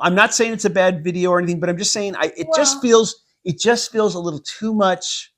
I'm not saying it's a bad video or anything, but I'm just saying it just feels a little too much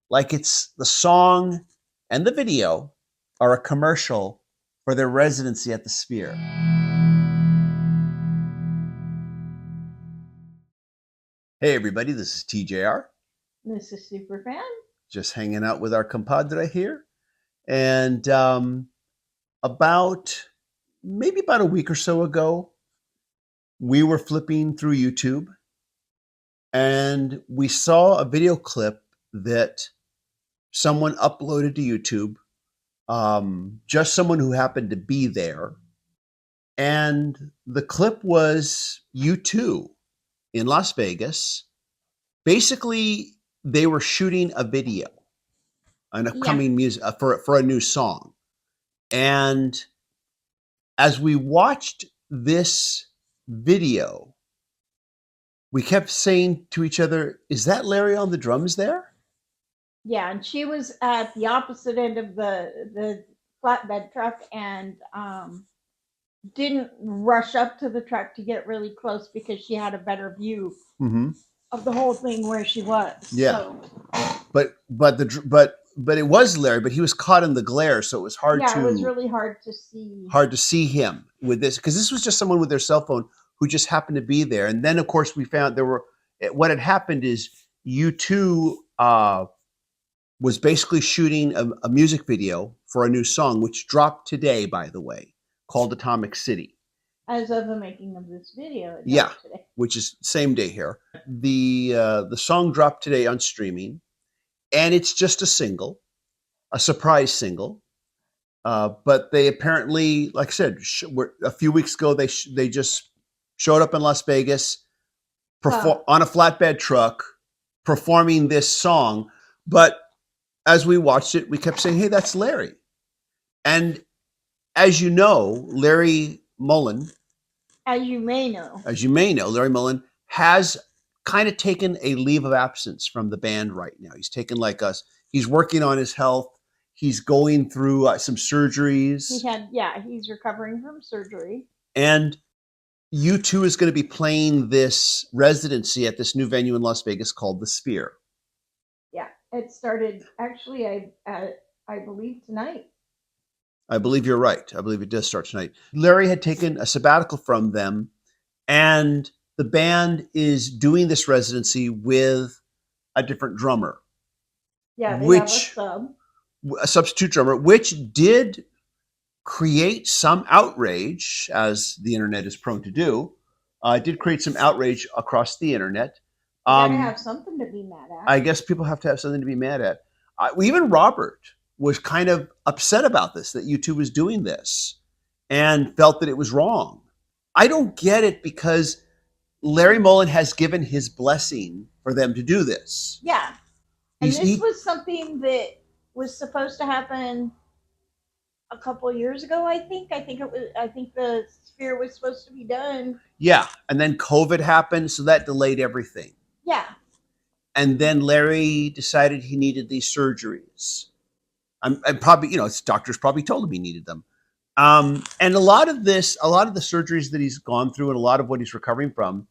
like it's the song and the video are a commercial for their residency at the Sphere. Hey everybody, this is TJR. This is Superfan. Just hanging out with our compadre here. And maybe about a week or so ago, we were flipping through YouTube and we saw a video clip that someone uploaded to YouTube, just someone who happened to be there. And the clip was U2 in Las Vegas. Basically, they were shooting a video, an upcoming music for a new song. And as we watched this video, we kept saying to each other, "Is that Larry on the drums there?" Yeah, and she was at the opposite end of the flatbed truck and didn't rush up to the truck to get really close because she had a better view of the whole thing where she was. Yeah, so. but it was Larry, but he was caught in the glare, so it was hard. Yeah, it was really hard to see. Hard to see him with this because this was just someone with their cell phone who just happened to be there. And then, of course, we found what had happened is U2 was basically shooting a music video for a new song, which dropped today, by the way, called Atomic City. As of the making of this video. Yeah, today. Which is same day here. The song dropped today on streaming, and it's just a single, a surprise single. But they apparently, like I said, a few weeks ago, they just showed up in Las Vegas on a flatbed truck performing this song. But as we watched it, we kept saying, "Hey, that's Larry." And as you know, Larry Mullen, as you may know, Larry Mullen has kind of taken a leave of absence from the band right now. He's taken he's working on his health. He's going through some surgeries. He's recovering from surgery. And U2 is going to be playing this residency at this new venue in Las Vegas called the Sphere. Yeah, it started actually, I believe tonight. I believe you're right. I believe it does start tonight. Larry had taken a sabbatical from them, and the band is doing this residency with a different drummer. Yeah, they have a substitute drummer, which did create some outrage, as the internet is prone to do. It did create some outrage across the internet. You gotta have something to be mad at. I guess people have to have something to be mad at. Even Robert was kind of upset about this, that U2 was doing this, and felt that it was wrong. I don't get it because Larry Mullen has given his blessing for them to do this. Yeah. And this was something that was supposed to happen a couple of years ago, I think. I think the Sphere was supposed to be done. Yeah, and then COVID happened, so that delayed everything. Yeah. And then Larry decided he needed these surgeries. And probably, his doctors probably told him he needed them. And a lot of the surgeries that he's gone through and a lot of what he's recovering from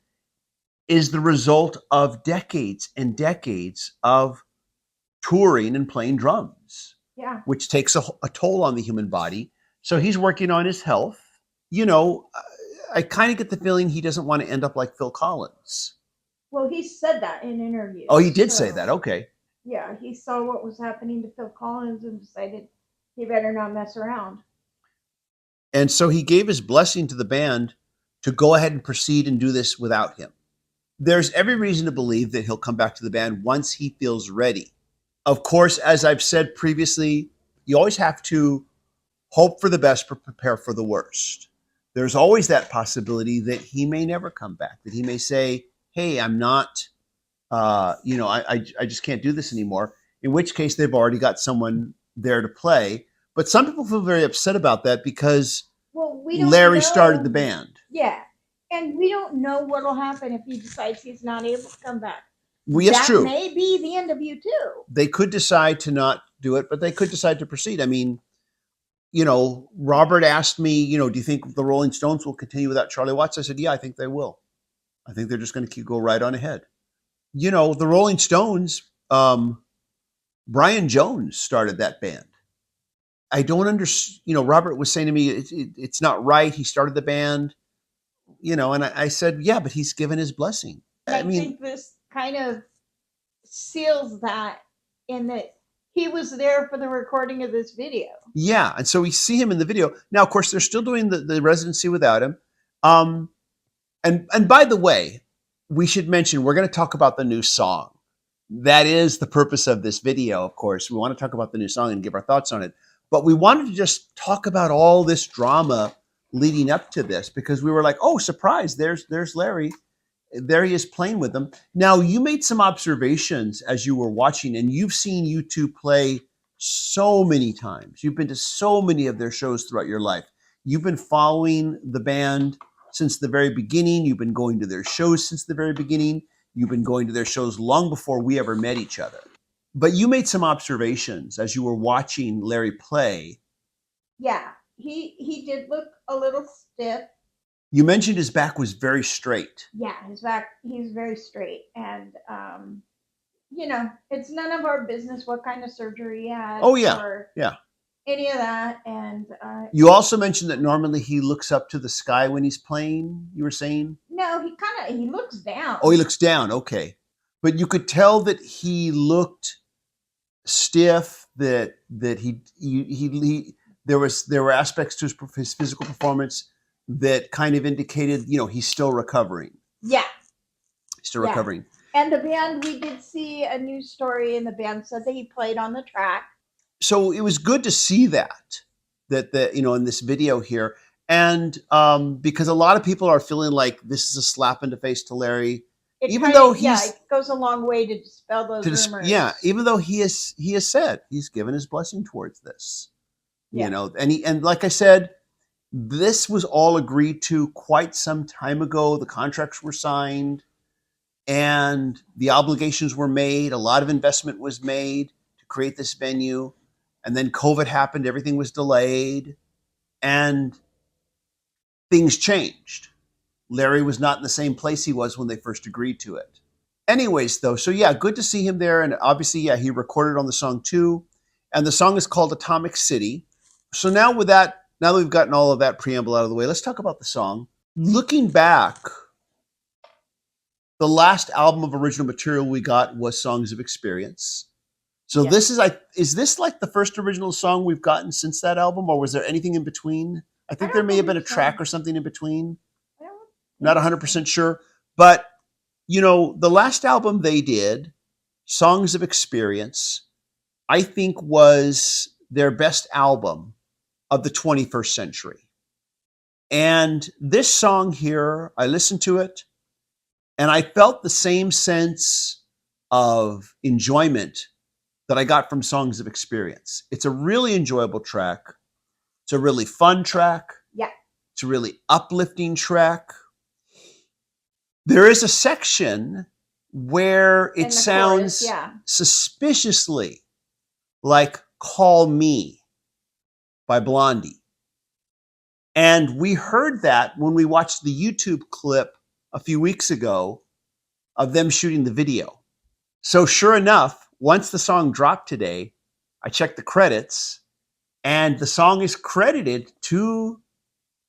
is the result of decades and decades of touring and playing drums. Yeah. Which takes a toll on the human body. So he's working on his health. I kind of get the feeling he doesn't want to end up like Phil Collins. Well, he said that in interviews. Oh, he did say that. Okay. Yeah, he saw what was happening to Phil Collins and decided he better not mess around. And so he gave his blessing to the band to go ahead and proceed and do this without him. There's every reason to believe that he'll come back to the band once he feels ready. Of course, as I've said previously, you always have to hope for the best, but prepare for the worst. There's always that possibility that he may never come back, that he may say, "Hey, I'm not, I just can't do this anymore," in which case they've already got someone there to play. But some people feel very upset about that because Larry started the band. Yeah, and we don't know what will happen if he decides he's not able to come back. Well, yes, true. That may be the end of U2. They could decide to not do it, but they could decide to proceed. I mean, Robert asked me, do you think the Rolling Stones will continue without Charlie Watts? I said, yeah, I think they will. I think they're just going to go right on ahead. You know, the Rolling Stones, Brian Jones started that band. I don't understand. You know, Robert was saying to me, it's not right. He started the band, you know, and I said, yeah, but he's given his blessing. And I I mean, think this kind of seals that in that he was there for the recording of this video. yeah. And so we see him in the video. Now, of course, they're still doing the residency without him. Um, and by the way, we should mention we're going to talk about the new song. That is the purpose of this video, of course. We want to talk about the new song and give our thoughts on it. But we wanted to just talk about all this drama leading up to this because we were like, oh, surprise, there's Larry. There he is playing with them. Now, you made some observations as you were watching, and you've seen U2 play so many times. You've been to so many of their shows throughout your life. You've been following the band since the very beginning. You've been going to their shows since the very beginning. You've been going to their shows long before we ever met each other. But you made some observations as you were watching Larry play. Yeah, he did look a little stiff. You mentioned his back was very straight. Yeah, his back, he's very straight. And, you know, it's none of our business what kind of surgery he had. Oh, yeah. Or Yeah. any of that. And you also mentioned that normally he looks up to the sky when he's playing, you were saying? No, he looks down. Oh, he looks down. Okay. But you could tell that he looked stiff, that he there were aspects to his physical performance that kind of indicated, you know, he's still recovering. Yeah. He's still recovering. And the band, we did see a news story, and the band said that he played on the track. So it was good to see that you know, in this video here. And because a lot of people are feeling like this is a slap in the face to Larry. Even though it goes a long way to dispel those rumors. Yeah, even though he has said he's given his blessing towards this. Yeah. You know, and like I said, this was all agreed to quite some time ago. The contracts were signed and the obligations were made. A lot of investment was made to create this venue. And then COVID happened, everything was delayed, and things changed. Larry was not in the same place he was when they first agreed to it. Anyways, though, so yeah, good to see him there. And obviously, yeah, he recorded on the song too. And the song is called Atomic City. So now with that, now that we've gotten all of that preamble out of the way, let's talk about the song. Looking back, the last album of original material we got was Songs of Experience. So this is this like the first original song we've gotten since that album, or was there anything in between? I think there may have been a track or something in between. Not 100% sure. But, you know, the last album they did, Songs of Experience, I think was their best album of the 21st century. And this song here, I listened to it, and I felt the same sense of enjoyment that I got from Songs of Experience. It's a really enjoyable track. It's a really fun track. Yeah. It's a really uplifting track. There is a section where it sounds suspiciously like Call Me by Blondie. And we heard that when we watched the YouTube clip a few weeks ago of them shooting the video. So sure enough, once the song dropped today, I checked the credits and the song is credited to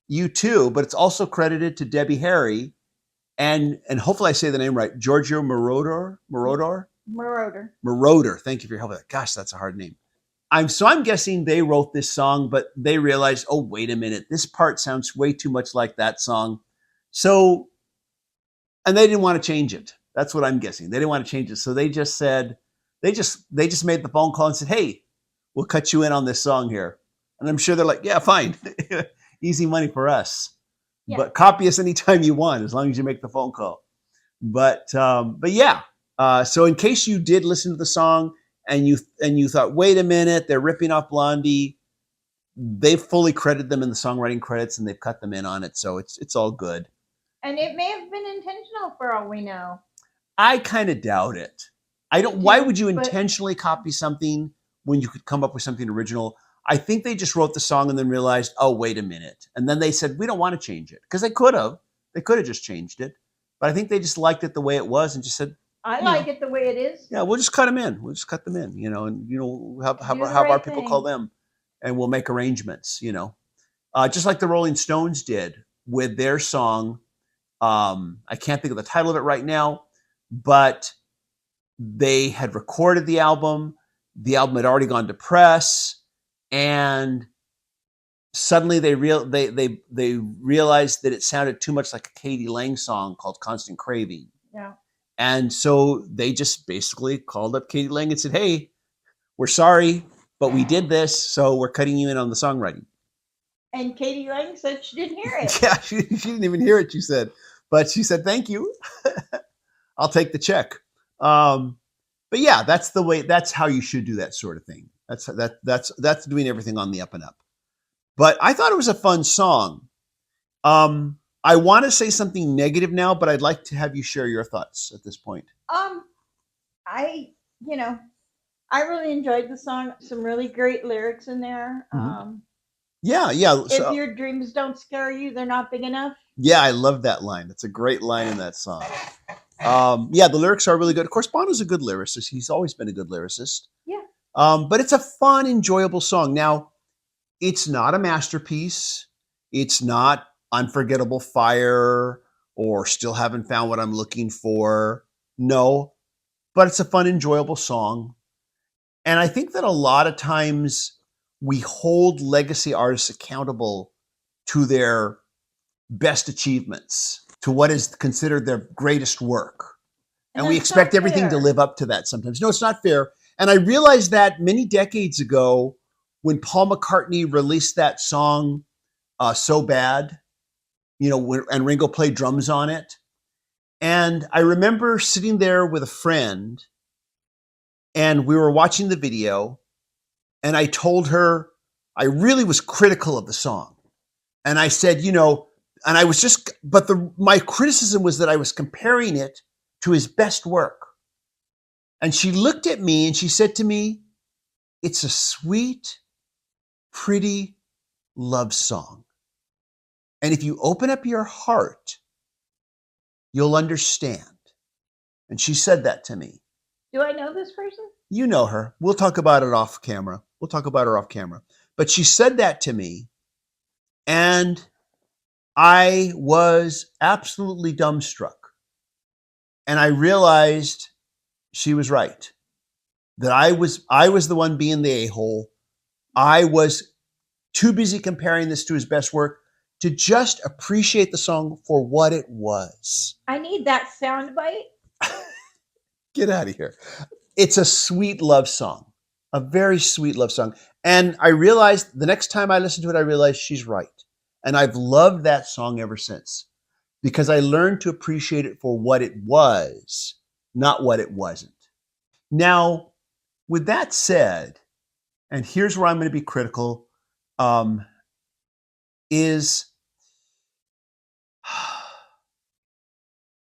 U2, but it's also credited to Debbie Harry and hopefully I say the name right, Giorgio Moroder. Thank you for your help with that. Gosh, that's a hard name. I'm guessing they wrote this song, but they realized, oh, wait a minute, this part sounds way too much like that song. So, and they didn't want to change it. That's what I'm guessing. They didn't want to change it. So they just said, they just made the phone call and said, hey, we'll cut you in on this song here. And I'm sure they're like, yeah, fine. Easy money for us. Yeah. But copy us anytime you want, as long as you make the phone call. But yeah. So in case you did listen to the song and you thought, wait a minute, they're ripping off Blondie, they've fully credited them in the songwriting credits and they've cut them in on it. So it's all good. And it may have been intentional for all we know. I kind of doubt it. Why would you intentionally copy something when you could come up with something original? I think they just wrote the song and then realized, oh, wait a minute. And then they said, we don't want to change it. Because they could have. They could have just changed it. But I think they just liked it the way it was and just said, I you know, like it the way it is. yeah, we'll just cut them in. We'll just cut them in, and Do the have our right people call thing. them, and we'll make arrangements. Just like the Rolling Stones did with their song. I can't think of the title of it right now, but they had recorded the album. The album had already gone to press, and suddenly they realized that it sounded too much like a Katie Lang song called "Constant Craving." Yeah. And so they just basically called up Katie Lang and said, "Hey, we're sorry, but we did this, so we're cutting you in on the songwriting." And Katie Lang said she didn't hear it. Yeah, she didn't even hear it. She said, but she said, "Thank you. I'll take the check." But yeah, that's the way. That's how you should do that sort of thing. That's doing everything on the up and up. But I thought it was a fun song. I want to say something negative now, but I'd like to have you share your thoughts at this point. I, you know, I really enjoyed the song. Some really great lyrics in there. Mhm. Yeah. If So, your dreams don't scare you, they're not big enough. yeah, I love that line. It's a great line in that song. Yeah, the lyrics are really good. Of course, Bono's a good lyricist. He's always been a good lyricist. Yeah. But it's a fun, enjoyable song. Now, it's not a masterpiece. It's not Unforgettable Fire or Still Haven't Found What I'm Looking For. No, but it's a fun, enjoyable song. And I think that a lot of times we hold legacy artists accountable to their best achievements, to what is considered their greatest work. And we expect everything to live up to that sometimes. No, it's not fair. And I realized that many decades ago when Paul McCartney released that song, So Bad, and Ringo played drums on it. And I remember sitting there with a friend and we were watching the video, and I told her I really was critical of the song. And I said, and I was just, but my criticism was that I was comparing it to his best work. And she looked at me and she said to me, "It's a sweet, pretty love song. And if you open up your heart, you'll understand." And she said that to me. Do I know this person? You know her. We'll talk about it off camera. We'll talk about her off camera. But she said that to me, and I was absolutely dumbstruck. And I realized she was right. That I was the one being the a-hole. I was too busy comparing this to his best work to just appreciate the song for what it was. I need that soundbite. Get out of here. It's a sweet love song, a very sweet love song. And I realized the next time I listened to it, I realized she's right. And I've loved that song ever since because I learned to appreciate it for what it was, not what it wasn't. Now, with that said, and here's where I'm going to be critical, is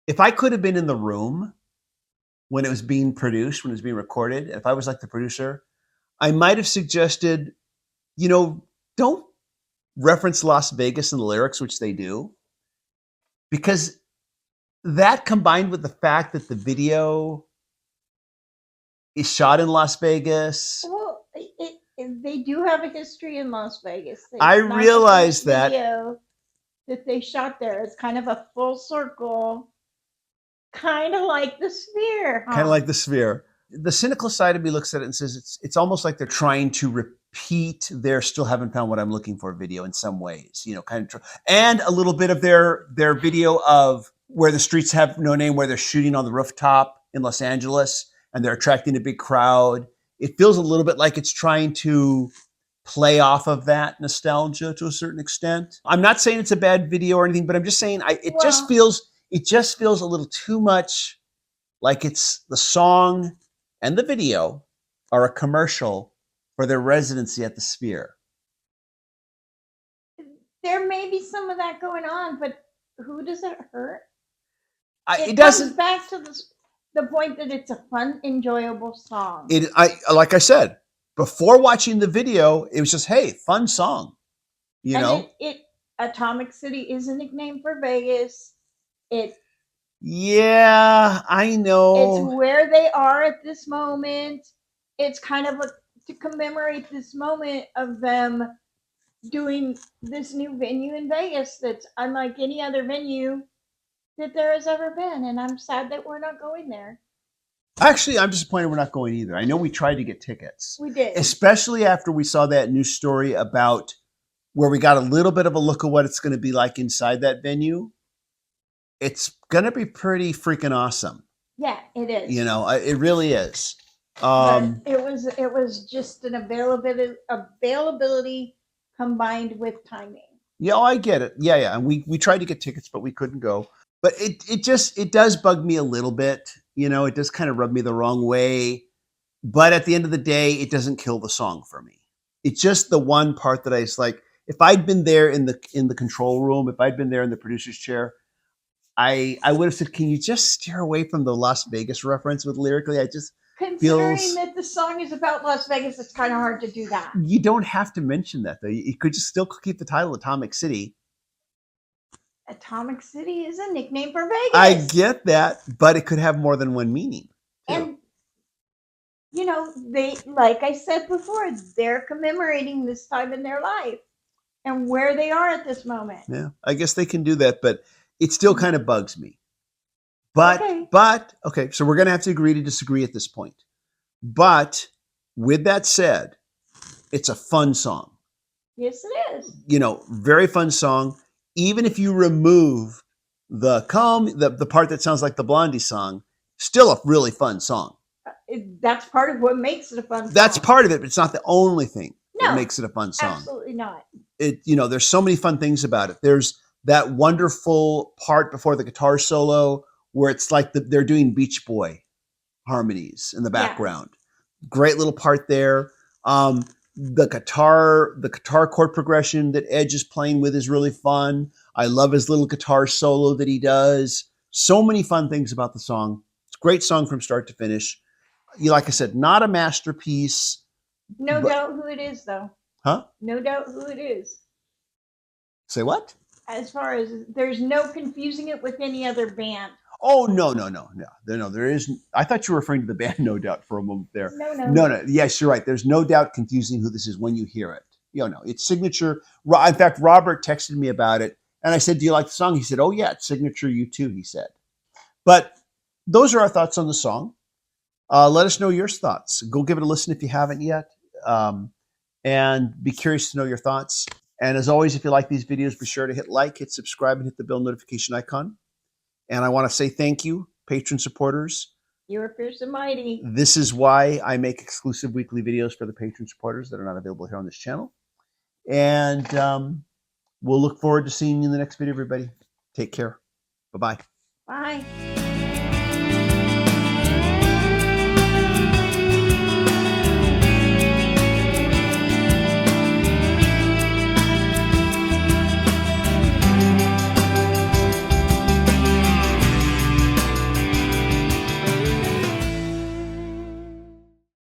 if I could have been in the room when it was being produced, when it was being recorded, if I was like the producer, I might have suggested, don't reference Las Vegas in the lyrics, which they do, because that combined with the fact that the video is shot in Las Vegas. Well, they do have a history in Las Vegas. I realize that. Video that they shot there. It's kind of a full circle, kind of like the Sphere. Kind of like the Sphere. The cynical side of me looks at it and says it's almost like they're trying to repeat their "Still Haven't Found What I'm Looking For" video in some ways, and a little bit of their video of Where the Streets Have No Name, where they're shooting on the rooftop in Los Angeles and they're attracting a big crowd. It feels a little bit like it's trying to play off of that nostalgia to a certain extent. I'm not saying it's a bad video or anything, but I'm just saying it just feels a little too much like it's the song and the video are a commercial for their residency at the Sphere. There may be some of that going on, but who does it hurt? It doesn't. Comes back to the point that it's a fun, enjoyable song. Like I said, before watching the video, it was just, hey, fun song. Atomic City is a nickname for Vegas. It Yeah, I It's know. where they are at this moment. It's kind of to commemorate this moment of them doing this new venue in Vegas that's unlike any other venue that there has ever been. And I'm sad that we're not going there. Actually, I'm disappointed we're not going either. I know we tried to get tickets, We did. especially after we saw that news story about where we got a little bit of a look at what it's going to be like inside that venue. It's going to be pretty freaking awesome. Yeah, it is. You know, it really is. But it was just an availability combined with timing. Yeah, I get it. Yeah, yeah. And we tried to get tickets, but we couldn't go. But it does bug me a little bit. You know, it does kind of rub me the wrong way. But at the end of the day, it doesn't kill the song for me. It's just the one part that I was like, if I'd been there in the control room, if I'd been there in the producer's chair, I would have said, can you just steer away from the Las Vegas reference with lyrically? I just Considering feels that the song is about Las Vegas, it's kind of hard to do that. you don't have to mention that though. You could just still keep the title Atomic City. Atomic City is a nickname for Vegas. I get that, but it could have more than one meaning. Too. And you know, they, like I said before, they're commemorating this time in their life and where they are at this moment. Yeah, I guess they can do that, but it still kind of bugs me. But okay, so we're gonna have to agree to disagree at this point. But with that said, it's a fun song. Yes, it is. You know, very fun song. Even if you remove the part that sounds like the Blondie song, still a really fun song. That's part of what makes it a fun song. That's part of it, but it's not the only thing that No, makes it a fun song. Absolutely not. There's so many fun things about it. There's that wonderful part before the guitar solo where it's like they're doing Beach Boy harmonies in the background. Yeah. Great little part there. The guitar chord progression that Edge is playing with is really fun. I love his little guitar solo that he does. So many fun things about the song. It's a great song from start to finish. Like I said, not a masterpiece. No doubt who it is, though. Huh? No doubt who it is. Say what? As far as there's no confusing it with any other band. Oh no! There isn't. I thought you were referring to the band No Doubt for a moment there. No. Yes, you're right. There's no doubt confusing who this is when you hear it. No, it's signature. In fact, Robert texted me about it, and I said, "Do you like the song?" He said, "Oh yeah, it's signature U2." He said. But those are our thoughts on the song. Let us know your thoughts. Go give it a listen if you haven't yet, and be curious to know your thoughts. And as always, if you like these videos, be sure to hit like, hit subscribe, and hit the bell notification icon. And I want to say thank you, patron supporters. You're fierce and mighty. This is why I make exclusive weekly videos for the patron supporters that are not available here on this channel. And we'll look forward to seeing you in the next video, everybody. Take care. Bye-bye. Bye.